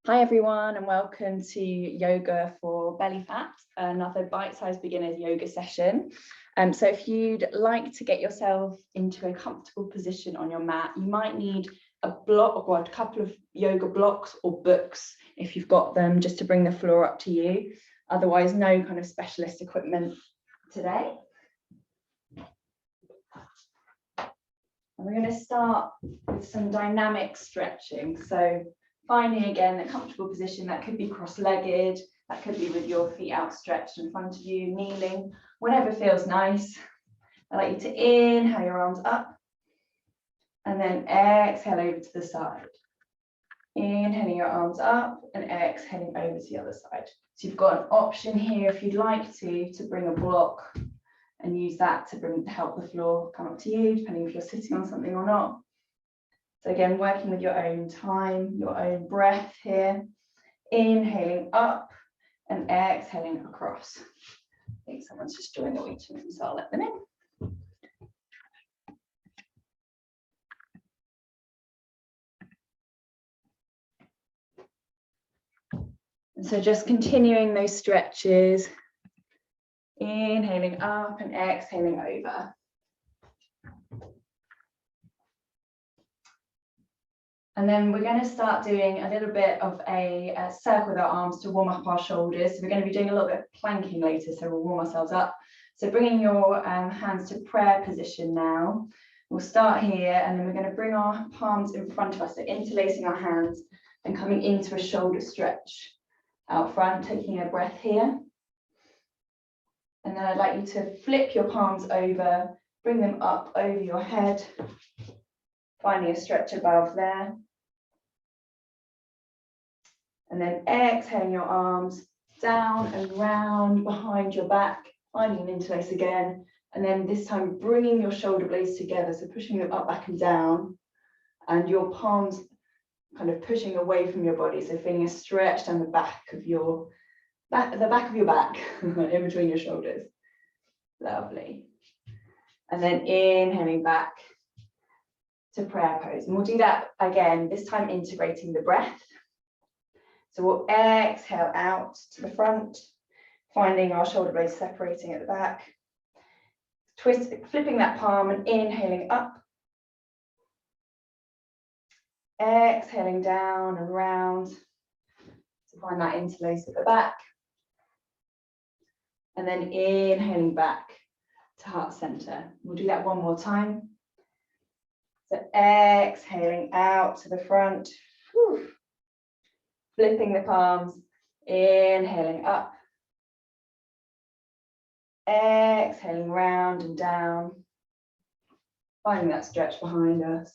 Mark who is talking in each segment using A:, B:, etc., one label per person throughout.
A: Hi everyone, and welcome to Yoga for Belly Fat, another bite-sized beginner's yoga session. So if you'd like to get yourself into a comfortable position on your mat, you might need a block or a couple of yoga blocks or books if you've got them, just to bring the floor up to you. Otherwise, no kind of specialist equipment today. And we're going to start with some dynamic stretching. So finding again a comfortable position. That could be cross-legged, that could be with your feet outstretched in front of you, kneeling, whatever feels nice. I'd like you to inhale your arms up and then exhale over to the side. Inhaling your arms up and exhaling over to the other side. So you've got an option here if you'd like to bring a block and use that to help the floor come up to you, depending if you're sitting on something or not. So again, working with your own time, your own breath here. Inhaling up and exhaling across. I think someone's just joined the waiting room, so I'll let them in. And so just continuing those stretches. Inhaling up and exhaling over. And then we're going to start doing a little bit of a circle with our arms to warm up our shoulders. So we're going to be doing a little bit of planking later, so we'll warm ourselves up. So bringing your hands to prayer position now. We'll start here, and then we're going to bring our palms in front of us, so interlacing our hands and coming into a shoulder stretch out front, taking a breath here. And then I'd like you to flip your palms over, bring them up over your head, finding a stretch above there. And then exhaling your arms down and round behind your back, finding an interlace again. And then this time bringing your shoulder blades together, so pushing them up, back and down, and your palms kind of pushing away from your body, so feeling a stretch down the back of your back, in between your shoulders. Lovely. And then inhaling back to prayer pose. And we'll do that again, this time integrating the breath. So we'll exhale out to the front, finding our shoulder blades separating at the back. Twist, flipping that palm and inhaling up. Exhaling down and round to find that interlace at the back. And then inhaling back to heart center. We'll do that one more time. So exhaling out to the front. Whew. Flipping the palms, inhaling up, exhaling round and down, finding that stretch behind us,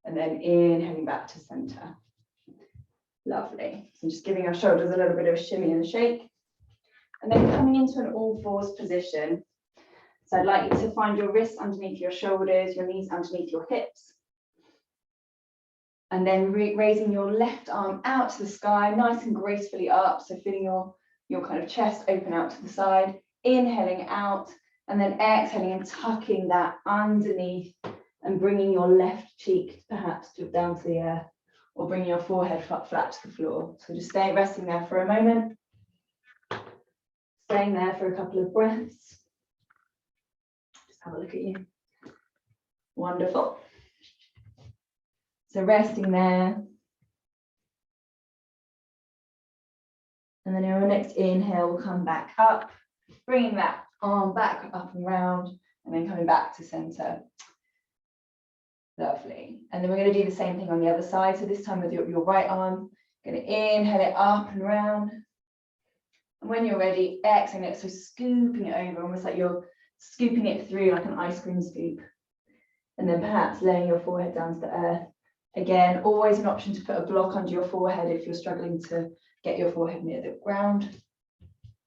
A: and then inhaling back to center. Lovely. So just giving our shoulders a little bit of a shimmy and a shake, and then coming into an all fours position. So I'd like you to find your wrists underneath your shoulders, your knees underneath your hips. And then raising your left arm out to the sky, nice and gracefully up. So feeling your kind of chest open out to the side, inhaling out, and then exhaling and tucking that underneath and bringing your left cheek perhaps down to the earth, or bringing your forehead flat to the floor. So just resting there for a moment, staying there for a couple of breaths. Just have a look at you. Wonderful. So resting there. And then in our next inhale, we'll come back up, bringing that arm back up and round, and then coming back to center. Lovely. And then we're going to do the same thing on the other side. So this time with your right arm, going to inhale it up and round. And when you're ready, exhaling it, so scooping it over, almost like you're scooping it through like an ice cream scoop. And then perhaps laying your forehead down to the earth. Again, always an option to put a block under your forehead if you're struggling to get your forehead near the ground.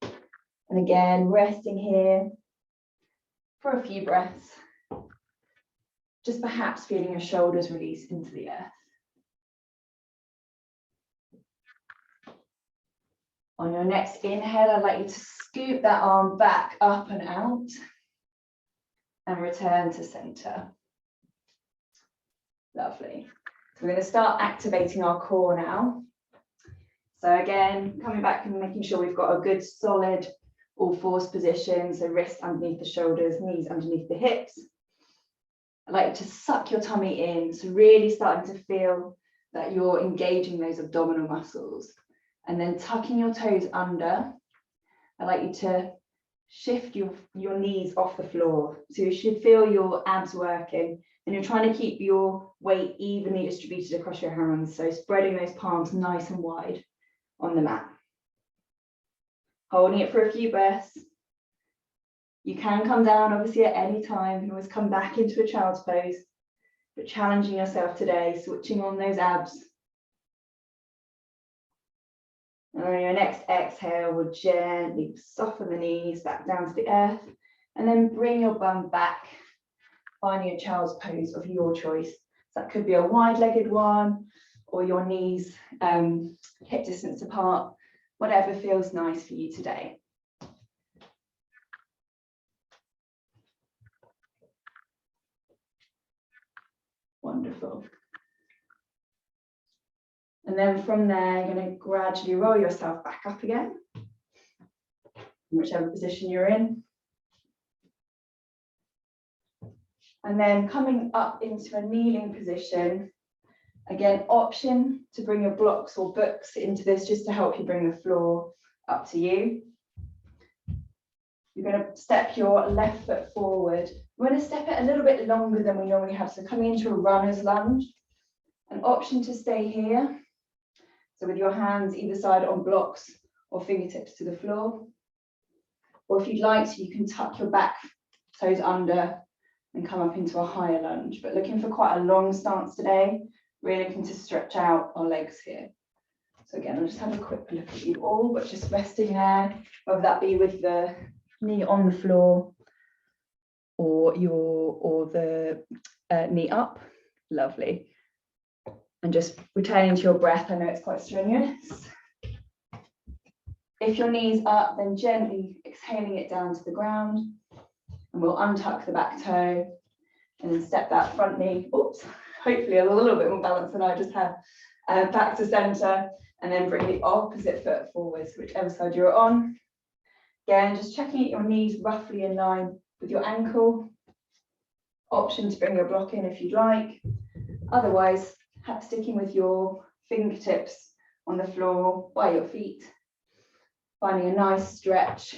A: And again, resting here for a few breaths. Just perhaps feeling your shoulders release into the earth. On your next inhale, I'd like you to scoop that arm back up and out and return to center. Lovely. We're going to start activating our core now. So again, coming back and making sure we've got a good solid all fours position. So wrists underneath the shoulders, knees underneath the hips. I'd like you to suck your tummy in. So really starting to feel that you're engaging those abdominal muscles. And then tucking your toes under. I'd like you to shift your knees off the floor. So you should feel your abs working. And you're trying to keep your weight evenly distributed across your hands. So spreading those palms nice and wide on the mat. Holding it for a few breaths. You can come down obviously at any time. You can always come back into a child's pose, but challenging yourself today, switching on those abs. And on your next exhale, we'll gently soften the knees back down to the earth, and then bring your bum back, finding a child's pose of your choice. So that could be a wide-legged one, or your knees hip distance apart, whatever feels nice for you today. Wonderful. And then from there, you're going to gradually roll yourself back up again, whichever position you're in. And then coming up into a kneeling position. Again, option to bring your blocks or books into this just to help you bring the floor up to you. You're going to step your left foot forward. We're going to step it a little bit longer than we normally have. So coming into a runner's lunge. An option to stay here. So with your hands either side on blocks or fingertips to the floor. Or if you'd like to, you can tuck your back toes under and come up into a higher lunge. But looking for quite a long stance today. Really looking to stretch out our legs here. So again, I'll just have a quick look at you all, but just resting there, whether that be with the knee on the floor or the knee up. Lovely. And just returning to your breath. I know it's quite strenuous. If your knee's up, then gently exhaling it down to the ground. And we'll untuck the back toe and then step that front knee. Oops. Hopefully a little bit more balance than I just had, back to center, and then bring the opposite foot forwards, whichever side you're on. Again, just checking at your knees roughly in line with your ankle. Option to bring your block in if you'd like. Otherwise, sticking with your fingertips on the floor by your feet, finding a nice stretch,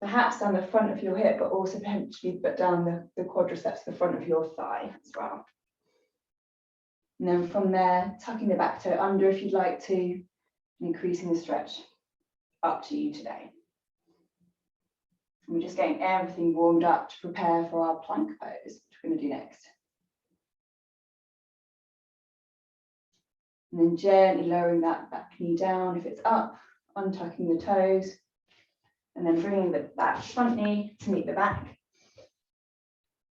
A: perhaps down the front of your hip, but also potentially down the quadriceps, the front of your thigh as well. And then from there, tucking the back toe under if you'd like to, increasing the stretch, up to you today. And we're just getting everything warmed up to prepare for our plank pose, which we're going to do next. And then gently lowering that back knee down if it's up, untucking the toes, and then bringing that front knee to meet the back.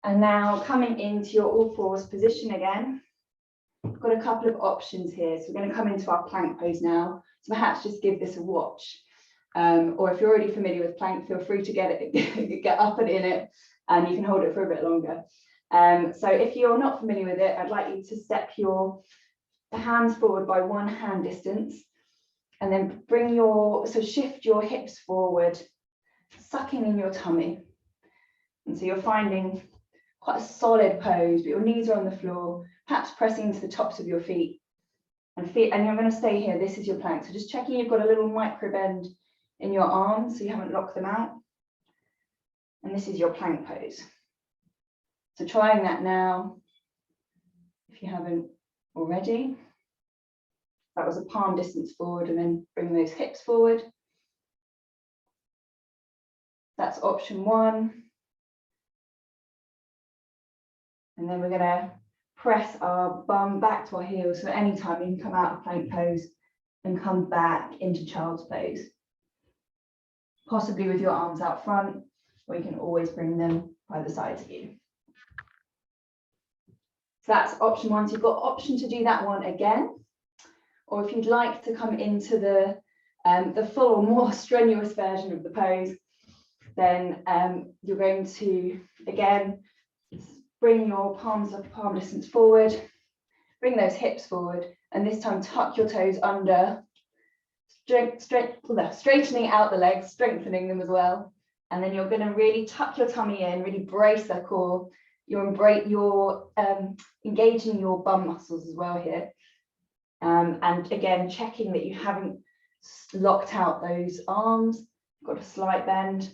A: And now coming into your all fours position again. We've got a couple of options here. So we're going to come into our plank pose now. So perhaps just give this a watch. Or if you're already familiar with plank, feel free to get up and in it, and you can hold it for a bit longer. So if you're not familiar with it, I'd like you to step the hands forward by one hand distance, and then shift your hips forward, sucking in your tummy. And so you're finding quite a solid pose, but your knees are on the floor, perhaps pressing into the tops of your feet. And you're going to stay here. This is your plank. So just checking you've got a little micro bend in your arms so you haven't locked them out. And this is your plank pose. So trying that now, if you haven't already. That was a palm distance forward, and then bring those hips forward. That's option one. And then we're going to press our bum back to our heels. So anytime you can come out of plank pose and come back into child's pose. Possibly with your arms out front, or you can always bring them by the sides of you. So that's option one. So you've got option to do that one again. Or if you'd like to come into the full or more strenuous version of the pose, then you're going to, again, bring your palms up palm distance forward, Bring those hips forward, and this time tuck your toes under, straightening out the legs, strengthening them as well. And then you're going to really tuck your tummy in, really brace that core. You're engaging your bum muscles as well here. And again, checking that you haven't locked out those arms, got a slight bend.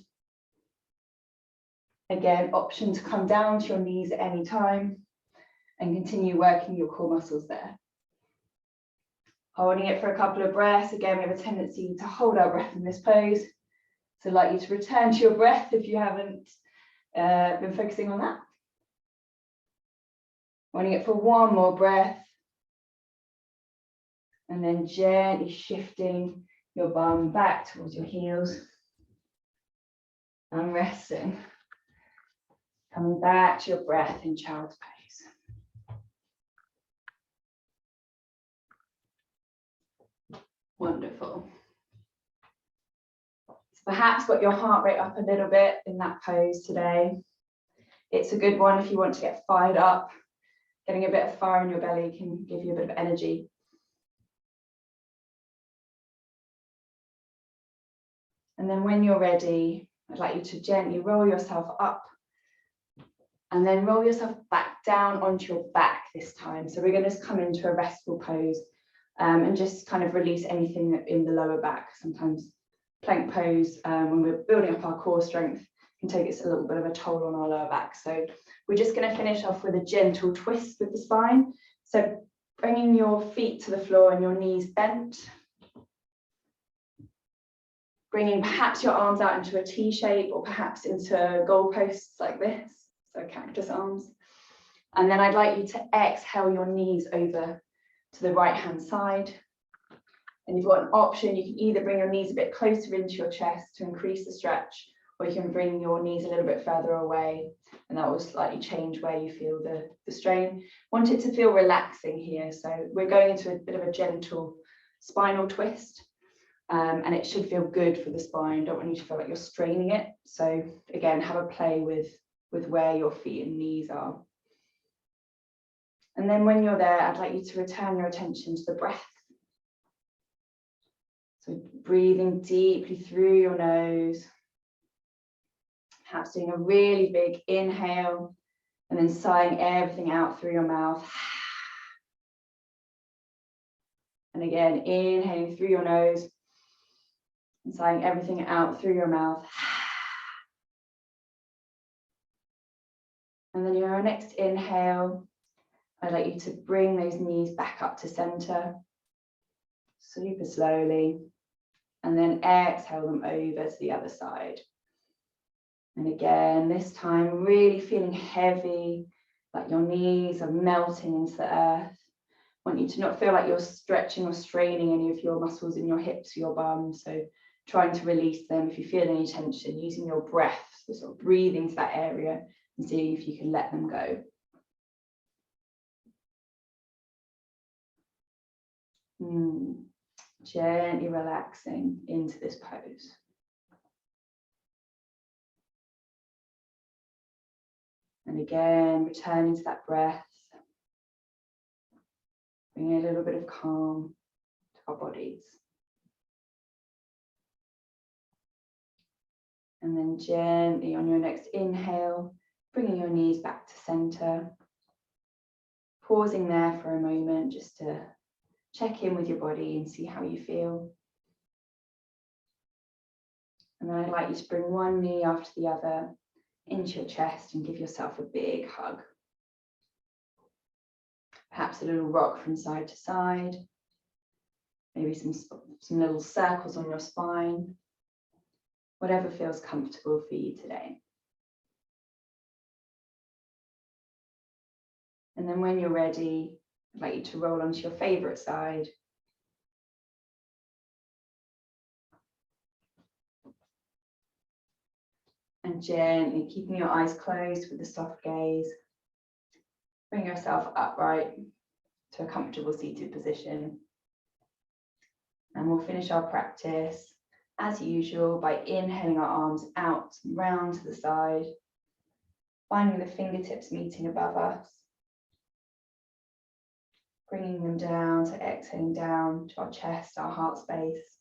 A: Again, option to come down to your knees at any time and continue working your core muscles there. Holding it for a couple of breaths. Again, we have a tendency to hold our breath in this pose. So I'd like you to return to your breath if you haven't been focusing on that. Holding it for one more breath. And then gently shifting your bum back towards your heels. And resting. Coming back to your breath in child's pose. Wonderful. So perhaps got your heart rate up a little bit in that pose today. It's a good one if you want to get fired up. Getting a bit of fire in your belly can give you a bit of energy. And then when you're ready, I'd like you to gently roll yourself up and then roll yourself back down onto your back this time. So we're going to come into a restful pose and just kind of release anything in the lower back. Sometimes plank pose, when we're building up our core strength, can take us a little bit of a toll on our lower back. So we're just going to finish off with a gentle twist with the spine. So bringing your feet to the floor and your knees bent. Bringing perhaps your arms out into a T shape or perhaps into goalposts like this, so cactus arms. And then I'd like you to exhale your knees over to the right hand side. And you've got an option, you can either bring your knees a bit closer into your chest to increase the stretch, or you can bring your knees a little bit further away, and that will slightly change where you feel the strain. Want it to feel relaxing here, so we're going into a bit of a gentle spinal twist. And it should feel good for the spine. Don't want you to feel like you're straining it. So again, have a play with where your feet and knees are. And then when you're there, I'd like you to return your attention to the breath. So breathing deeply through your nose. Perhaps doing a really big inhale and then sighing everything out through your mouth. And again, inhaling through your nose. And sighing everything out through your mouth. And then your next inhale, I'd like you to bring those knees back up to center, super slowly, and then exhale them over to the other side. And again, this time really feeling heavy, like your knees are melting into the earth. I want you to not feel like you're stretching or straining any of your muscles in your hips or your bum. So trying to release them. If you feel any tension, using your breath, so sort of breathing to that area and see if you can let them go. Gently relaxing into this pose. And again, returning to that breath, bringing a little bit of calm to our bodies. And then gently on your next inhale, bringing your knees back to center. Pausing there for a moment just to check in with your body and see how you feel. And then I'd like you to bring one knee after the other into your chest and give yourself a big hug. Perhaps a little rock from side to side. Maybe some little circles on your spine. Whatever feels comfortable for you today. And then when you're ready, I'd like you to roll onto your favorite side. And gently keeping your eyes closed with a soft gaze. Bring yourself upright to a comfortable seated position. And we'll finish our practice as usual by inhaling our arms out and round to the side, finding the fingertips meeting above us. bringing them down, so exhaling down to our chest, our heart space,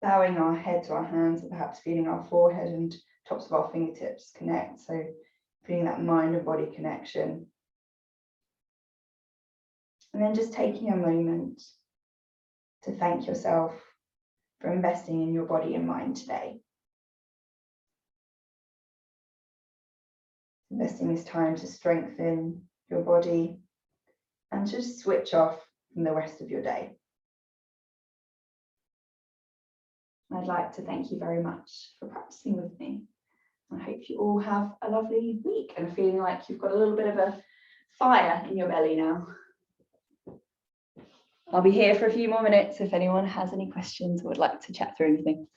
A: bowing our head to our hands, and perhaps feeling our forehead and tops of our fingertips connect, so feeling that mind and body connection. And then just taking a moment to thank yourself for investing in your body and mind today. Investing this time to strengthen your body and just switch off from the rest of your day. I'd like to thank you very much for practicing with me. I hope you all have a lovely week and feeling like you've got a little bit of a fire in your belly now. I'll be here for a few more minutes if anyone has any questions or would like to chat through anything.